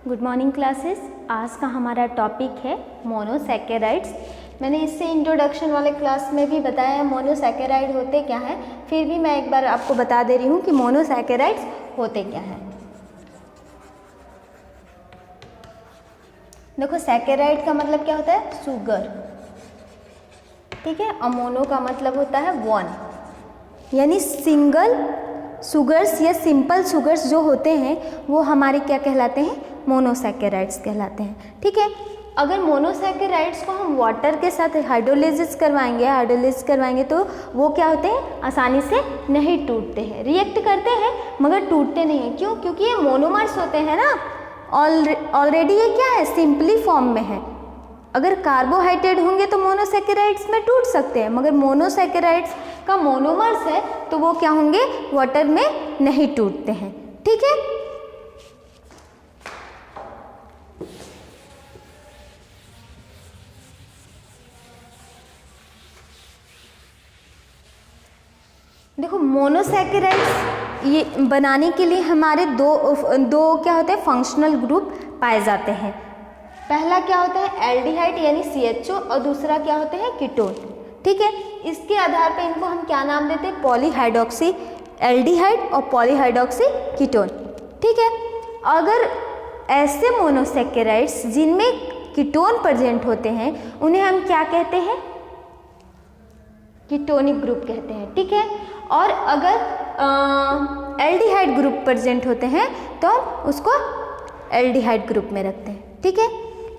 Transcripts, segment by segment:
Good morning classes. आज का हमारा टॉपिक है मोनोसैकेराइड्स। मैंने इससे इंट्रोडक्शन वाले क्लास में भी बताया है मोनोसैकेराइड होते क्या हैं, फिर भी मैं एक बार आपको बता दे रही हूँ कि मोनोसैकेराइड्स होते क्या हैं। देखो, सैकेराइड का मतलब क्या होता है? शुगर, ठीक है। और मोनो का मतलब होता है वन, यानी सिंगल शुगर्स या सिंपल शुगर्स जो होते हैं वो हमारे क्या कहलाते हैं? मोनोसैकेराइड्स कहलाते हैं, ठीक है। अगर मोनोसैकेराइड्स को हम वाटर के साथ हाइड्रोलिसिस करवाएंगे तो वो क्या होते हैं? आसानी से नहीं टूटते हैं, रिएक्ट करते हैं मगर टूटते नहीं हैं। क्यों? क्योंकि ये मोनोमर्स होते हैं ना, ऑलरेडी ये क्या है? सिंपली फॉर्म में है। अगर कार्बोहाइड्रेट होंगे तो मोनोसैकेराइड्स में टूट सकते हैं, मगर मोनोसैकेराइड्स का मोनोमर्स है तो वो क्या होंगे? वाटर में नहीं टूटते हैं, ठीक है। देखो, मोनोसैकेराइड्स ये बनाने के लिए हमारे दो क्या होते हैं? फंक्शनल ग्रुप पाए जाते हैं। पहला क्या होता है? एल्डिहाइड यानी CHO, और दूसरा क्या होते हैं? कीटोन, ठीक है। इसके आधार पे इनको हम क्या नाम देते हैं? पॉलीहाइड्रोक्सी एल्डिहाइड और पॉलीहाइड्रोक्सी कीटोन, ठीक है। अगर ऐसे मोनोसैकेराइड्स जिनमें कीटोन प्रेजेंट होते हैं उन्हें हम क्या कहते हैं? कीटोनिक ग्रुप कहते हैं, ठीक है। और अगर एल्डिहाइड ग्रुप प्रेजेंट होते हैं तो हम उसको एल्डिहाइड ग्रुप में रखते हैं, ठीक है।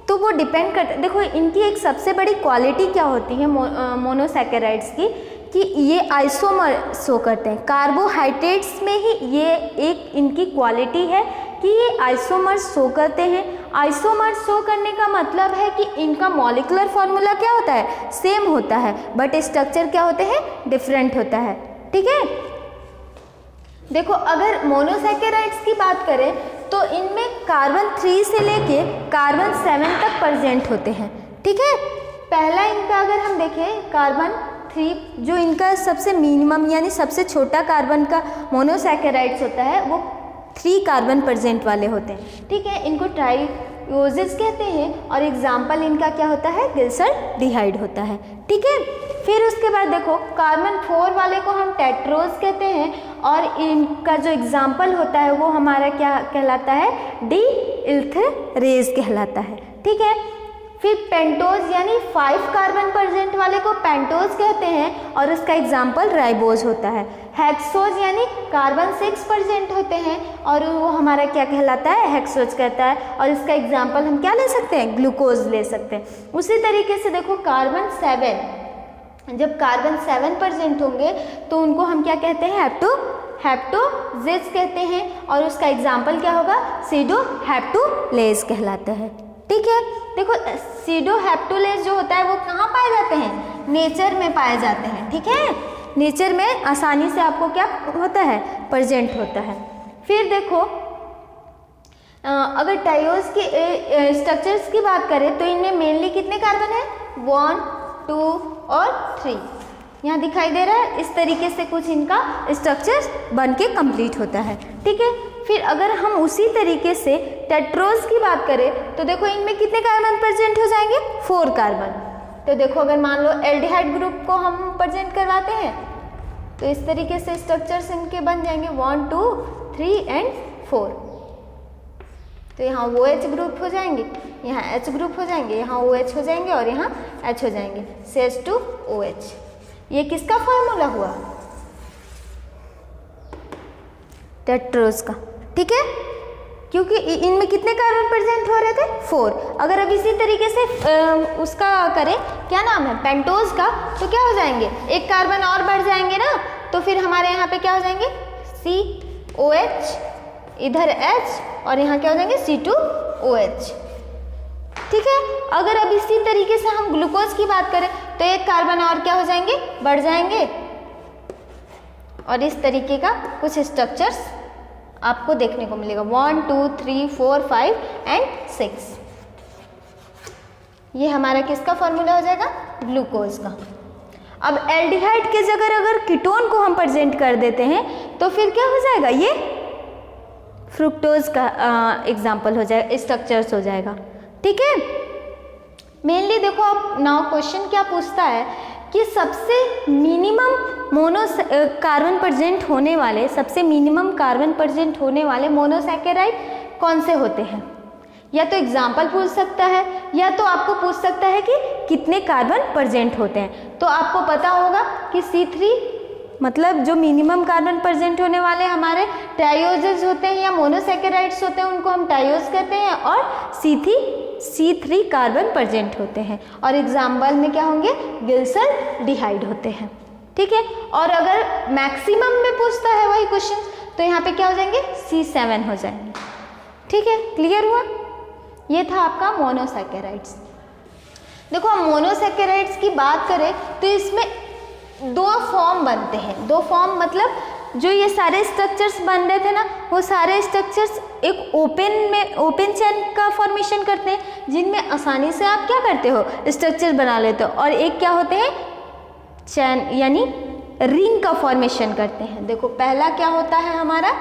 तो वो डिपेंड करता है। देखो, इनकी एक सबसे बड़ी क्वालिटी क्या होती है मोनोसैकेराइड्स की, कि ये आइसोमर शो करते हैं। कार्बोहाइड्रेट्स में ही ये एक इनकी क्वालिटी है कि ये आइसोमर शो करते हैं। आइसोमर शो करने का मतलब है कि इनका मॉलिक्यूलर फॉर्मूला क्या होता है? सेम होता है, बट स्ट्रक्चर क्या होते हैं? डिफरेंट होता है, ठीक है। देखो, अगर मोनोसैकेराइड्स की बात करें तो इनमें कार्बन 3 से लेके कार्बन 7 तक प्रेजेंट होते हैं, ठीक है। पहला इनका अगर हम देखें कार्बन 3, जो इनका सबसे मिनिमम यानी सबसे छोटा कार्बन का मोनोसैकेराइड्स होता है वो 3 कार्बन प्रेजेंट वाले होते हैं, ठीक है। इनको ट्राइओसिस कहते हैं और एग्जाम्पल इनका क्या होता है? ग्लिसरॉल्डिहाइड होता है, ठीक है। फिर उसके बाद देखो, कार्बन 4 वाले को हम टेट्रोज कहते हैं और इनका जो एग्जाम्पल होता है वो हमारा क्या कहलाता है? डी इल्थरेज कहलाता है, ठीक है। फिर पेंटोज यानी 5 कार्बन प्रेजेंट वाले को पेंटोज कहते हैं और उसका एग्जाम्पल राइबोज होता है। हेक्सोज यानी कार्बन 6 प्रेजेंट होते हैं और वो हमारा क्या कहलाता है? हेक्सोज कहता है और इसका एग्जाम्पल हम क्या ले सकते हैं? ग्लूकोज ले सकते हैं। उसी तरीके से देखो, कार्बन 7, जब कार्बन 7 प्रेजेंट होंगे तो उनको हम क्या कहते हैं? हेप्टोजेज कहते हैं और उसका एग्जाम्पल क्या होगा? सीडोहेप्टुलेज कहलाता है, ठीक है। देखो, सीडोहेप्टुलेज जो होता है वो कहाँ पाए जाते हैं? नेचर में पाए जाते हैं, ठीक है। नेचर में आसानी से आपको क्या होता है? प्रेजेंट होता है। फिर देखो, अगर टाइओस के स्ट्रक्चर्स की बात करें तो इनमें मेनली कितने कार्बन है? 1, 2 और 3 यहाँ दिखाई दे रहा है। इस तरीके से कुछ इनका स्ट्रक्चर बन के कंप्लीट होता है, ठीक है। फिर अगर हम उसी तरीके से टेट्रोज की बात करें तो देखो, इनमें कितने कार्बन प्रेजेंट हो जाएंगे? 4 कार्बन। तो देखो, अगर मान लो एल्डिहाइड ग्रुप को हम प्रेजेंट करवाते हैं तो इस तरीके से स्ट्रक्चर्स इनके बन जाएंगे 1, 2, 3 एंड 4। तो यहाँ OH ग्रुप हो जाएंगे, यहाँ H ग्रुप हो जाएंगे, यहाँ OH हो जाएंगे और यहाँ H हो जाएंगे, CH2OH। ये किसका फॉर्मूला हुआ? टेट्रोज का, ठीक है। क्योंकि इनमें कितने कार्बन प्रेजेंट हो रहे थे? 4। अगर अब इसी तरीके से उसका करें, क्या नाम है? पेंटोज का, तो क्या हो जाएंगे? एक कार्बन और बढ़ जाएंगे ना, तो फिर हमारे यहाँ पे क्या हो जाएंगे? COH, इधर H और यहाँ क्या हो जाएंगे? C2OH, ठीक है। अगर अब इसी तरीके से हम ग्लूकोज की बात करें तो एक कार्बन और क्या हो जाएंगे? बढ़ जाएंगे और इस तरीके का कुछ स्ट्रक्चर्स आपको देखने को मिलेगा 1, 2, 3, 4, 5 एंड 6। ये हमारा किसका फॉर्मूला हो जाएगा? ग्लूकोज का। अब एल्डिहाइड के जगह अगर कीटोन को हम प्रेजेंट कर देते हैं तो फिर क्या हो जाएगा? ये फ्रुक्टोज का एग्जाम्पल हो जाएगा, स्ट्रक्चर्स हो जाएगा। ठीक है, मेनली देखो आप नाउ क्वेश्चन क्या पूछता है कि सबसे मिनिमम कार्बन प्रेजेंट होने वाले, सबसे मिनिमम कार्बन प्रेजेंट होने वाले मोनोसैकेराइड कौन से होते हैं। या तो एग्जाम्पल पूछ सकता है या तो आपको पूछ सकता है कि कितने कार्बन प्रेजेंट होते हैं। तो आपको पता होगा कि C3 मतलब जो मिनिमम कार्बन प्रेजेंट होने वाले हमारे ट्रायोजेज होते हैं या मोनोसैकेराइड्स होते हैं, उनको हम ट्रायोज कहते हैं, और C3 कार्बन प्रेजेंट होते हैं। और एग्जाम्पल में क्या होंगे, गिल्सल्डिहाइड होते हैं। ठीक है, और अगर मैक्सिमम में पूछता है वही क्वेश्चन तो यहाँ पे क्या हो जाएंगे, C7 हो जाएंगे। ठीक है, क्लियर हुआ। ये था आपका मोनोसैकेराइड्स। देखो हम मोनोसैकेराइड्स की बात करें तो इसमें दो फॉर्म बनते हैं। दो फॉर्म मतलब जो ये सारे स्ट्रक्चर्स बन रहे थे ना, वो सारे स्ट्रक्चर्स एक ओपन चेन का फॉर्मेशन करते हैं, जिनमें आसानी से आप क्या करते हो, स्ट्रक्चर बना लेते हो। और एक क्या होते हैं, चैन यानी रिंग का फॉर्मेशन करते हैं। देखो पहला क्या होता है हमारा,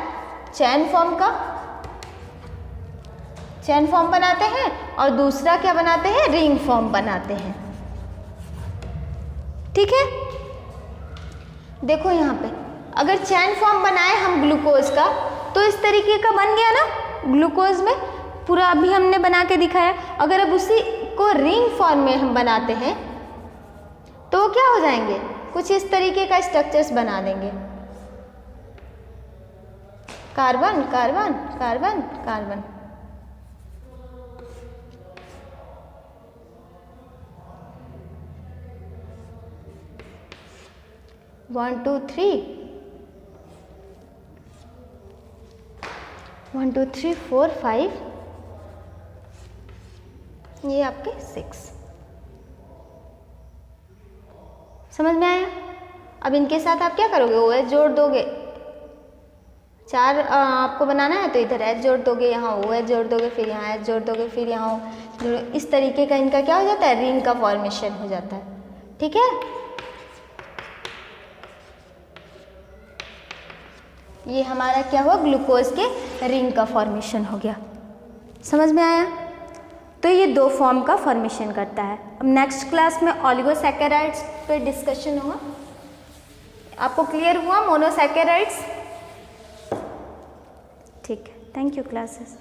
चैन फॉर्म बनाते हैं, और दूसरा क्या बनाते हैं, रिंग फॉर्म बनाते हैं। ठीक है, देखो यहाँ पे अगर चैन फॉर्म बनाए हम ग्लूकोज का तो इस तरीके का बन गया ना, ग्लूकोज में पूरा अभी हमने बना के दिखाया। अगर अब उसी को रिंग फॉर्म में हम बनाते हैं तो क्या हो जाएंगे, कुछ इस तरीके का स्ट्रक्चर्स बना देंगे, कार्बन कार्बन कार्बन कार्बन। 1 2 3 1 2 3 4 5, ये आपके 6। समझ में आया। अब इनके साथ आप क्या करोगे, OH जोड़ दोगे। 4 आपको बनाना है तो इधर H जोड़ दोगे, यहाँ OH जोड़ दोगे, फिर यहाँ H जोड़ दोगे, फिर यहाँ जोड़। इस तरीके का इनका क्या हो जाता है, रिंग का फॉर्मेशन हो जाता है। ठीक है, ये हमारा क्या हुआ, ग्लूकोज के रिंग का फॉर्मेशन हो गया। समझ में आया। तो ये दो फॉर्म का फॉर्मेशन करता है। अब नेक्स्ट क्लास में ओलिगोसैकेराइड्स पे डिस्कशन होगा। आपको क्लियर हुआ मोनोसैकेराइड्स। ठीक है, थैंक यू क्लासेस।